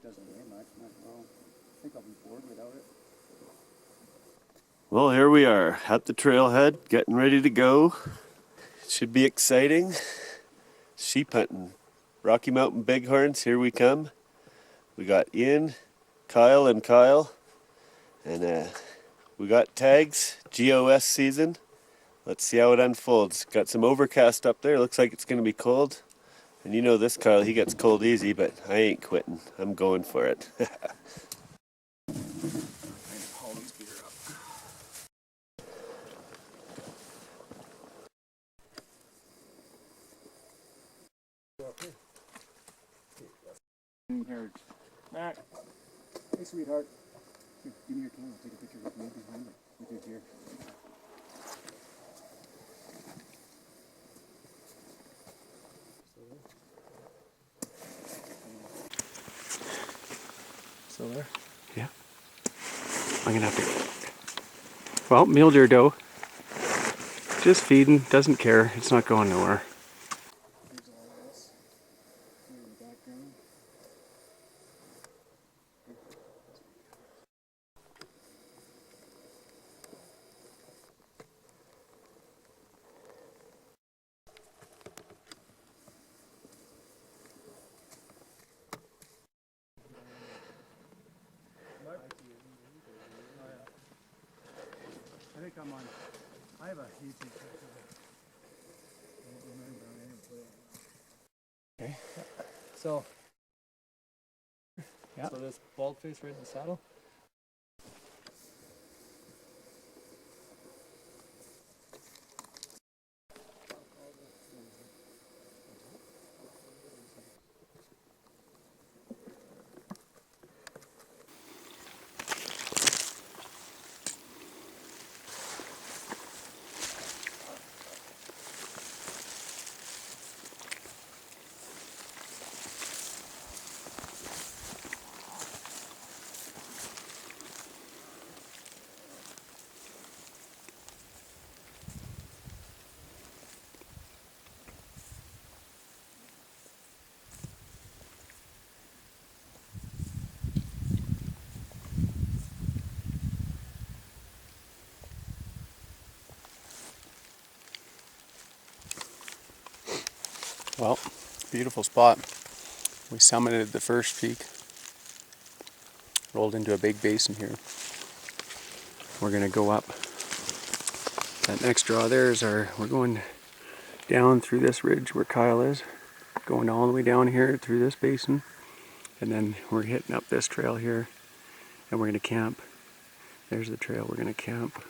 doesn't weigh much. Well, I think I'll be bored without it. Well, here we are at the trailhead, getting ready to go. It should be exciting. Sheep hunting. Rocky Mountain Bighorns, here we come. We got Ian, Kyle, and we got tags, GOS season. Let's see how it unfolds. Got some overcast up there. Looks like it's going to be cold. And you know this Kyle, he gets cold easy, but I ain't quitting. I'm going for it. Here, Matt. Hey, sweetheart. Here, give me your camera. Take a picture with me behind it with your deer. Still there? Yeah. I'm gonna have to. Well, mule deer doe. Just feeding, doesn't care. It's not going nowhere. Here's all this. Here in the background. I think I'm on. I have a YouTube channel. Okay. So, yeah. So this bald face right in the saddle. Well, beautiful spot. We summited the first peak. Rolled into a big basin here. We're gonna go up. That next draw there is we're going down through this ridge where Kyle is. Going all the way down here through this basin. And then we're hitting up this trail here. And we're gonna camp. There's the trail. We're gonna camp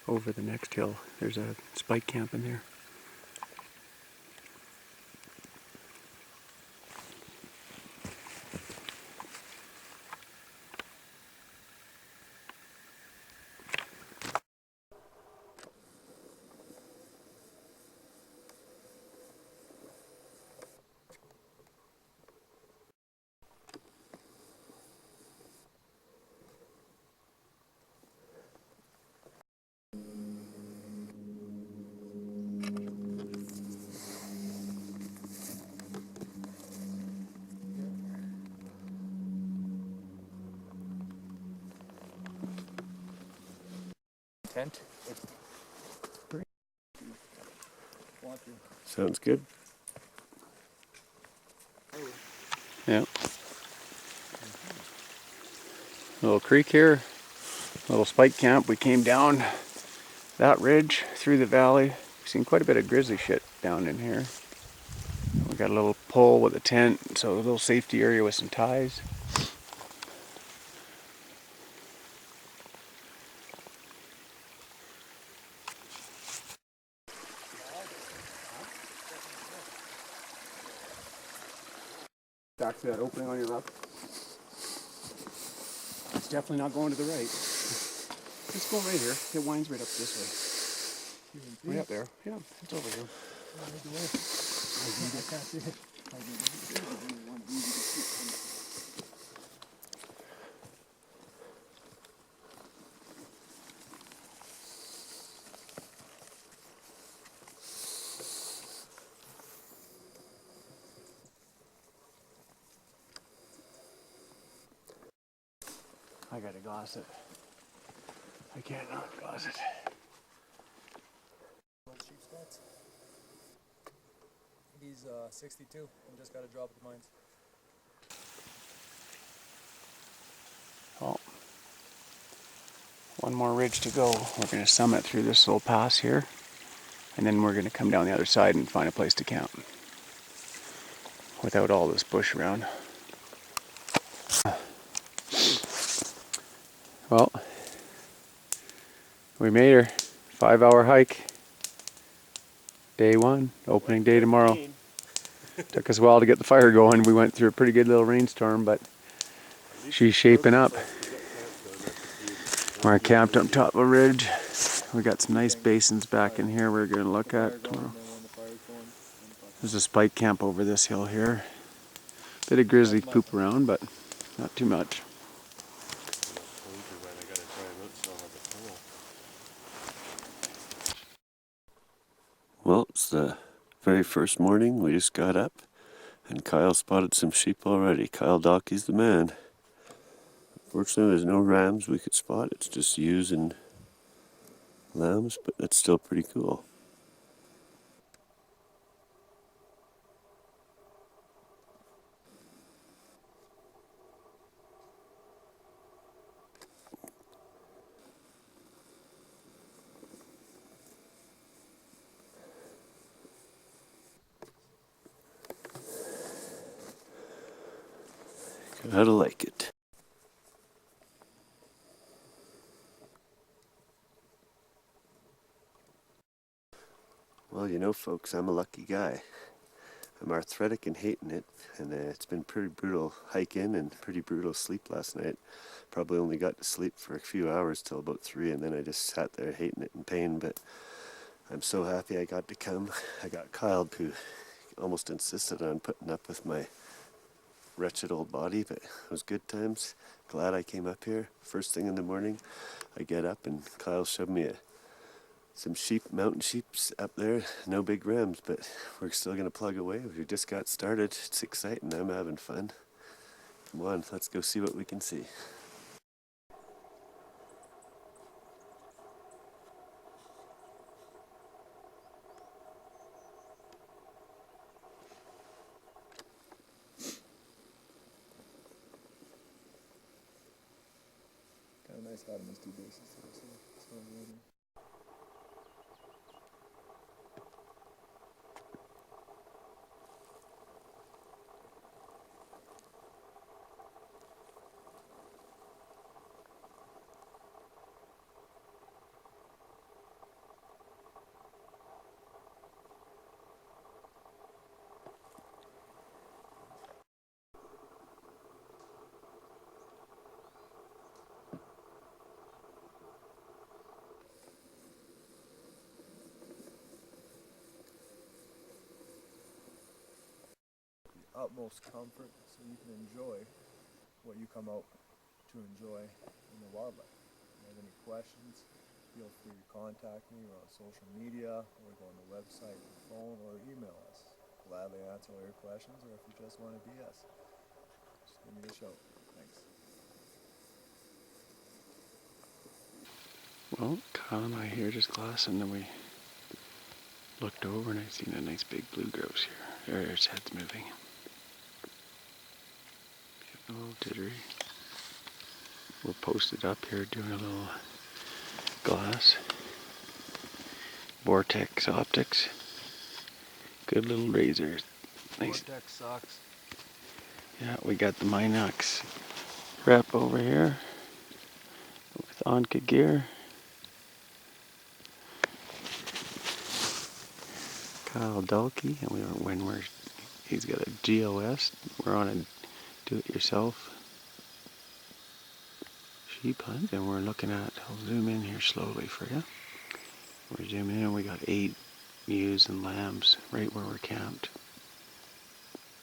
over the next hill. There's a spike camp in there. Tent. Sounds good. Yeah. Little creek here, little spike camp. We came down that ridge through the valley. We've seen quite a bit of grizzly shit down in here. We got a little pole with a tent, so a little safety area with some ties. Back to that opening on your left. It's definitely not going to the right. Let's go right here. It winds right up this way. Right up there. Yeah, it's over here. I gotta glass it. I can't not glass it. Sheep stats. He's 62 and just got a drop at the mines. Well, one more ridge to go. We're gonna summit through this little pass here, and then we're gonna come down the other side and find a place to camp without all this bush around. Well, we made her. 5-hour hike. Day one, opening day tomorrow. Took us a while to get the fire going. We went through a pretty good little rainstorm, but she's shaping up. We're camped on top of a ridge. We got some nice basins back in here we're gonna look at tomorrow. There's a spike camp over this hill here. Bit of grizzly poop around, but not too much. Well, it's the very first morning. We just got up and Kyle spotted some sheep already. Kyle Dockey's the man. Fortunately, there's no rams we could spot. It's just ewes and lambs, but that's still pretty cool. Gotta like it. Well, you know, folks, I'm a lucky guy. I'm arthritic and hating it, and it's been pretty brutal hiking and pretty brutal sleep last night. Probably only got to sleep for a few hours till about 3, and then I just sat there hating it in pain, but I'm so happy I got to come. I got Kyle, who almost insisted on putting up with my wretched old body, but it was good times. Glad I came up here. First thing in the morning, I get up and Kyle showed me some sheep, mountain sheeps up there. No big rams, but we're still gonna plug away. We just got started. It's exciting. I'm having fun. Come on, let's go see what we can see. Kind of nice having these two bases. So really. Utmost comfort so you can enjoy what you come out to enjoy in the wildlife. If you have any questions, feel free to contact me. We're on social media, or go on the website, or phone, or email us. Gladly answer all your questions, or if you just want to BS, just give me a shout. Thanks. Well, Kyle and I here just glassing, and then we looked over and I seen a nice big blue grouse here. There, its head's moving. A little jittery. We're posted up here doing a little glass. Vortex optics. Good little razors. Nice. Vortex sucks. Yeah, we got the Minox rep over here with Anka gear. Kyle Dalkey, and he's got a GOS. We're on a do-it-yourself sheep hunt, and we're looking at, I'll zoom in here slowly for you. We're zooming in, we got 8 ewes and lambs right where we're camped.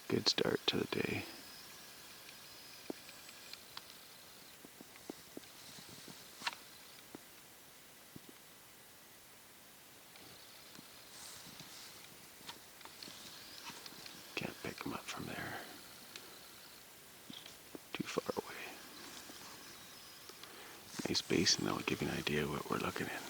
Good start to the day. Can't pick them up from there. Too far away. Nice basin that will give you an idea of what we're looking at.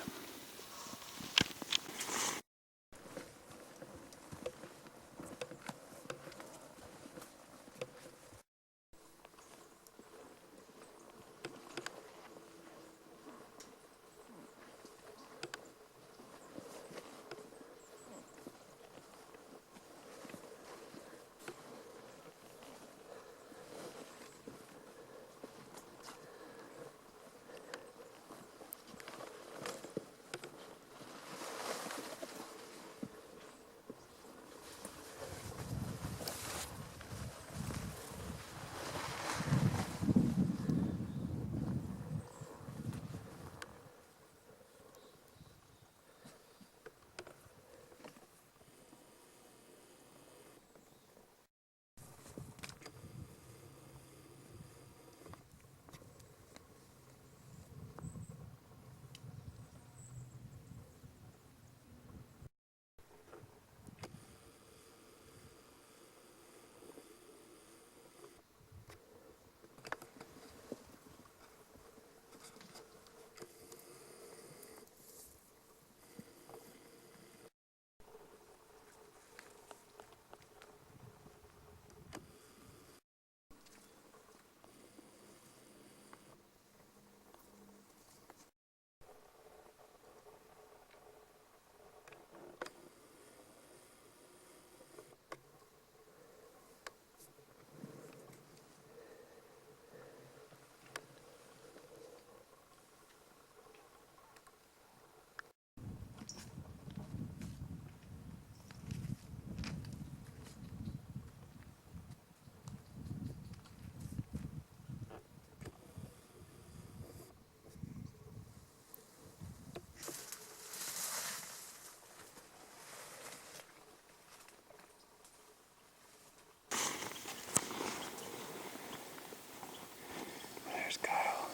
There's Kyle.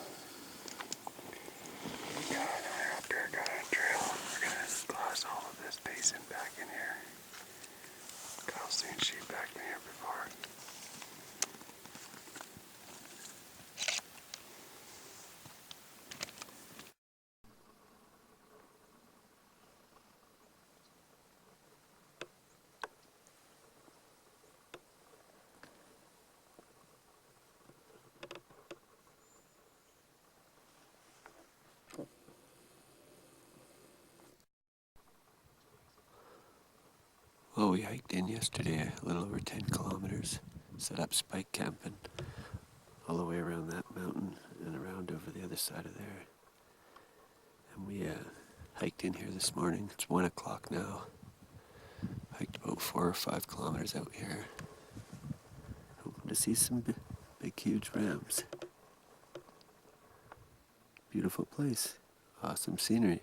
Kyle and I are up here, got a trail. We're gonna glass all of this basin back in here. Kyle's seen sheep back in here before. Well, we hiked in yesterday a little over 10 kilometers, set up spike camping all the way around that mountain and around over the other side of there. And we hiked in here this morning. It's 1 o'clock now. Hiked about 4 or 5 kilometers out here. Hoping to see some big, huge rams. Beautiful place. Awesome scenery.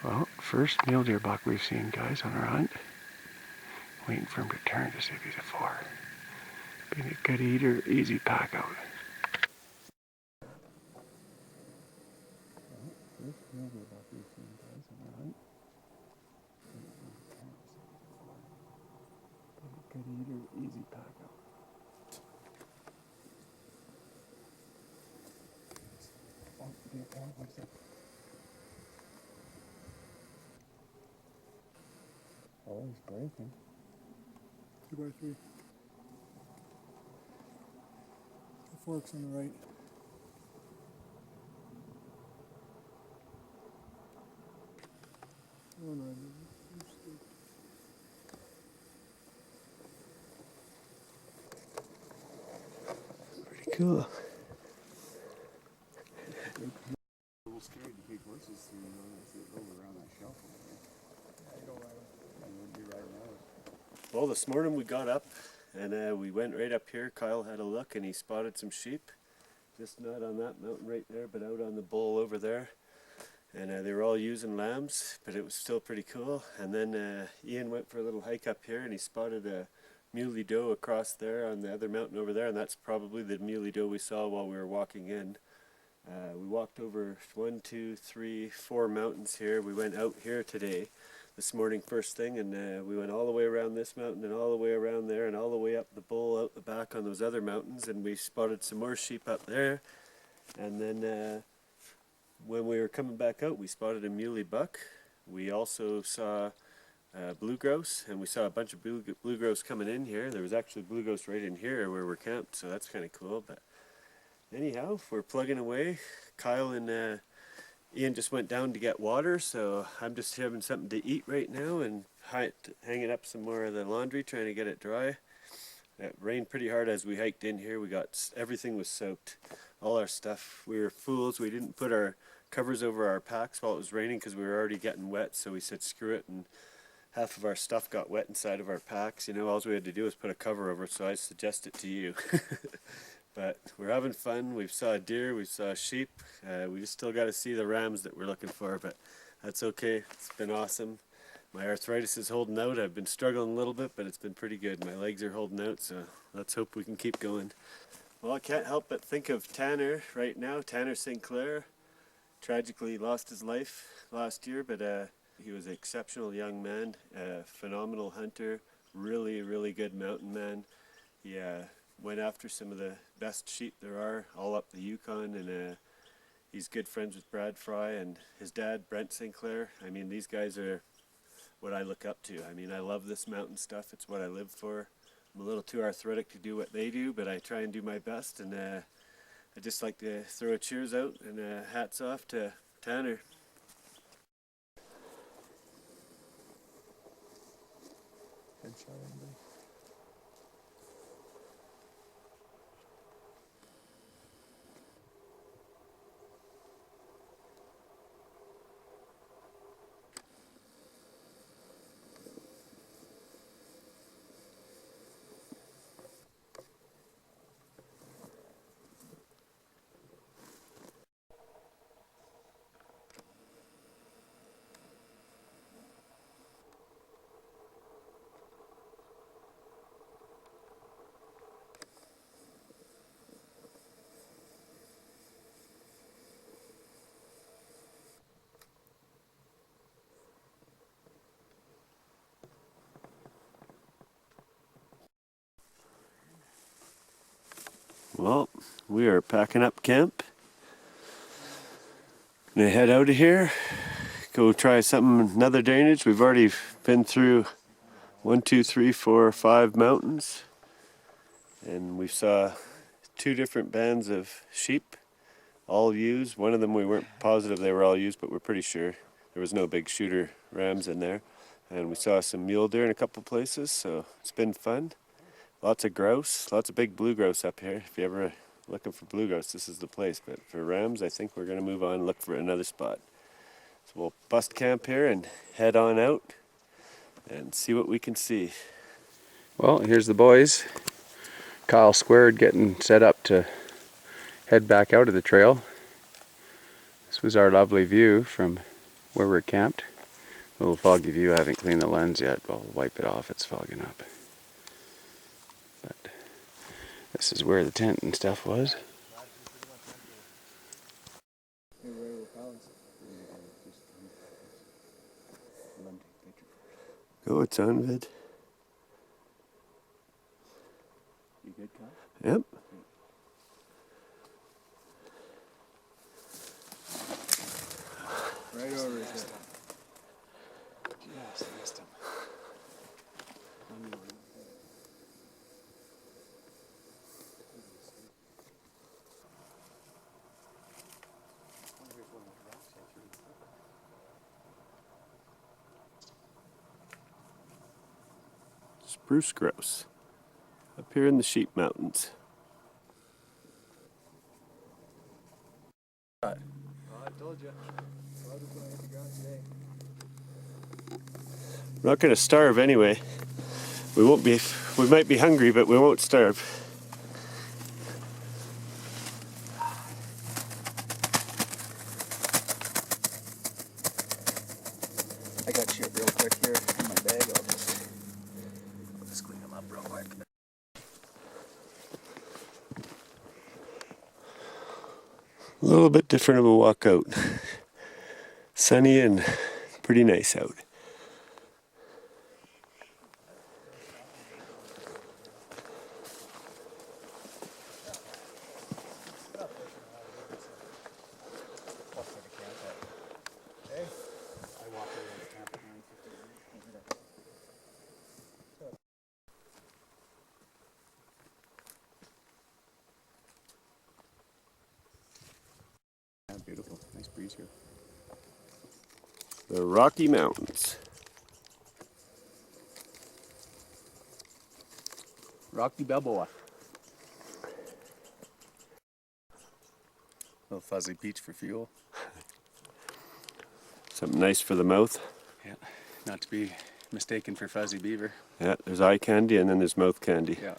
Well, first mule deer buck we've seen, guys, on our hunt. Waiting for him to turn to see if he's a 4. Being a good eater, easy pack out. First mule deer buck we've seen, guys, on our hunt. Being a good eater, easy pack out. Oh, what's that? Oh, he's breaking. 2x3. The fork's on the right. Oh no, Pretty cool. a little scared to take horses through, over around that shelf over there. Yeah, you don't ride them. You wouldn't be riding out. Well, this morning we got up and we went right up here. Kyle had a look and he spotted some sheep. Just not on that mountain right there, but out on the bowl over there. And they were all using lambs, but it was still pretty cool. And then Ian went for a little hike up here and he spotted a muley doe across there on the other mountain over there, and that's probably the muley doe we saw while we were walking in. We walked over 1, 2, 3, 4 mountains here. We went out here today, this morning first thing, and we went all the way around this mountain and all the way around there and all the way up the bowl out the back on those other mountains, and we spotted some more sheep up there. And then when we were coming back out, we spotted a muley buck. We also saw blue grouse, and we saw a bunch of blue grouse coming in here. There was actually blue grouse right in here where we're camped, so that's kind of cool. But anyhow, we're plugging away. Kyle and Ian just went down to get water, so I'm just having something to eat right now and hanging up some more of the laundry, trying to get it dry. It rained pretty hard as we hiked in here. Everything was soaked. All our stuff. We were fools. We didn't put our covers over our packs while it was raining because we were already getting wet, so we said screw it, and half of our stuff got wet inside of our packs. You know, all we had to do was put a cover over it, so I suggest it to you. But we're having fun. We saw a deer, we saw a sheep. We just still got to see the rams that we're looking for, but that's okay. It's been awesome. My arthritis is holding out. I've been struggling a little bit, but it's been pretty good. My legs are holding out, so let's hope we can keep going. Well, I can't help but think of Tanner right now. Tanner Sinclair tragically lost his life last year, but he was an exceptional young man, a phenomenal hunter, really, really good mountain man. He went after some of the best sheep there are all up the Yukon, and he's good friends with Brad Fry and his dad, Brent Sinclair. I mean, these guys are what I look up to. I mean, I love this mountain stuff. It's what I live for. I'm a little too arthritic to do what they do, but I try and do my best, and I just like to throw a cheers out and hats off to Tanner. Good shot, everybody. Well, we are packing up camp. Gonna head out of here, go try another drainage. We've already been through 1, 2, 3, 4, 5 mountains, and we saw 2 different bands of sheep, all used. One of them we weren't positive they were all used, but we're pretty sure. There was no big shooter rams in there. And we saw some mule deer in a couple places, so it's been fun. Lots of grouse, lots of big blue grouse up here. If you're ever looking for blue grouse, this is the place. But for rams, I think we're going to move on and look for another spot. So we'll bust camp here and head on out and see what we can see. Well, here's the boys. Kyle squared getting set up to head back out of the trail. This was our lovely view from where we're camped. A little foggy view. I haven't cleaned the lens yet. I'll wipe it off. It's fogging up. But this is where the tent and stuff was. Go, it's on vid. You good, Kyle? Yep. Right over his head. Just missed him. Spruce grouse. Up here in the Sheep Mountains. Oh, I told you. We're not going to starve anyway. We won't be. We might be hungry, but we won't starve. I got shit real quick here in my bag. I'll just clean them up real quick. A little bit different of a walk out. Sunny and pretty nice out. Yeah, beautiful. Nice breeze here. The Rocky Mountains. Rocky Balboa. Little fuzzy peach for fuel. Something nice for the mouth. Yeah, not to be mistaken for fuzzy beaver. Yeah, there's eye candy and then there's mouth candy. Yeah.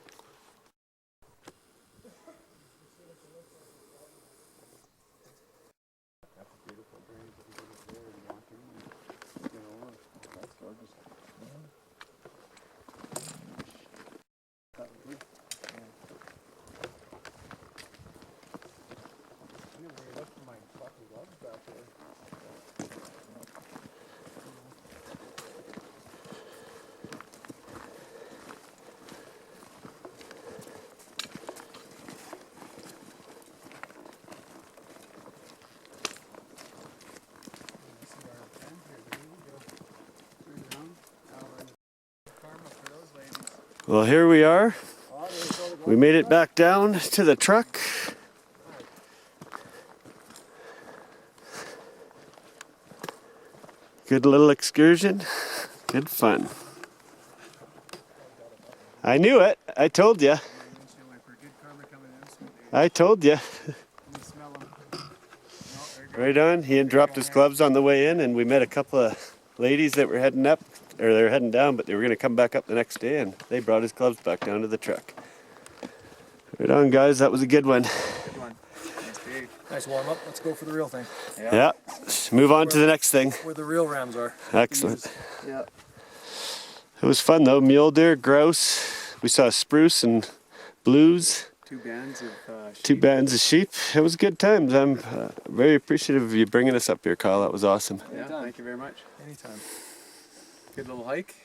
Well, here we are. We made it back down to the truck. Good little excursion. Good fun. I knew it. I told you. I told you. Right on. He had dropped his gloves on the way in, and we met a couple of ladies that were heading up, or they were heading down, but they were going to come back up the next day, and they brought his gloves back down to the truck. Right on, guys. That was a good one. Good one. Nice warm up. Let's go for the real thing. Yeah. Move on to the next thing. Where the real rams are. Excellent. Yeah. It was fun though. Mule deer, grouse. We saw spruce and blues. Two bands of sheep. Two bands of sheep. It was good times. I'm very appreciative of you bringing us up here, Kyle. That was awesome. Yeah, thank you very much. Anytime. Good little hike.